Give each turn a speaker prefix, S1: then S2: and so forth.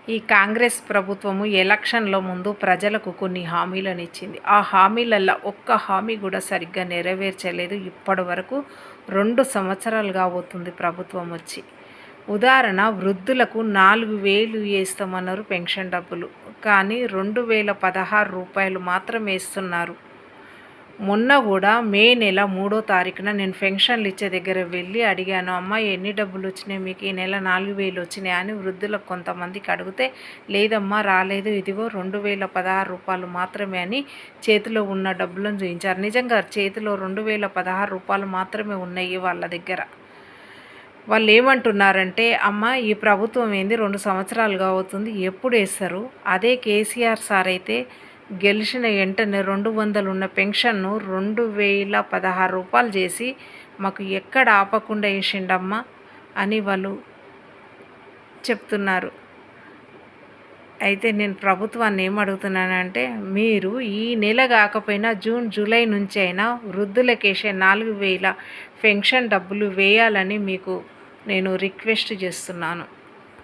S1: ఈ కాంగ్రెస్ ప్రభుత్వము ఎలక్షన్ల ముందు ప్రజలకు కొన్ని హామీలను ఇచ్చింది. ఆ హామీలల్లో ఒక్క హామీ కూడా సరిగ్గా నెరవేర్చలేదు. ఇప్పటి వరకు 2 సంవత్సరాలుగా అవుతుంది ప్రభుత్వం వచ్చి. ఉదాహరణ, వృద్ధులకు 4,000 వేస్తామన్నారు పెన్షన్ డబ్బులు, కానీ 2,016 రూపాయలు మాత్రమే ఇస్తున్నారు. మొన్న కూడా మే నెల 3వ తారీఖున నేను పెన్షన్లు ఇచ్చే దగ్గర వెళ్ళి అడిగాను, అమ్మ ఎన్ని డబ్బులు వచ్చినాయి మీకు, ఈ నెల 4,000 వచ్చినాయి అని వృద్ధులకు కొంతమందికి అడిగితే, లేదమ్మా రాలేదు, ఇదిగో 2,016 రూపాయలు మాత్రమే అని చేతిలో ఉన్న డబ్బులను చూపించారు. నిజంగా చేతిలో 2,016 రూపాయలు మాత్రమే ఉన్నాయి వాళ్ళ దగ్గర. వాళ్ళు ఏమంటున్నారంటే, అమ్మ ఈ ప్రభుత్వం ఏంది 2 సంవత్సరాలుగా అవుతుంది, ఎప్పుడు వేస్తారు? అదే కేసీఆర్ సార్ అయితే గెలిచిన వెంటనే 200 ఉన్న పెన్షన్ను 2,016 రూపాయలు చేసి మాకు ఎక్కడ ఆపకుండా వేసిండమ్మా అని వాళ్ళు చెప్తున్నారు. అయితే నేను ప్రభుత్వాన్ని ఏమడుగుతున్నానంటే, మీరు ఈ నెల కాకపోయినా జూన్ జూలై నుంచి అయినా వృద్ధులకేసే 4,000 పెన్షన్ డబ్బులు వేయాలని మీకు నేను రిక్వెస్ట్ చేస్తున్నాను.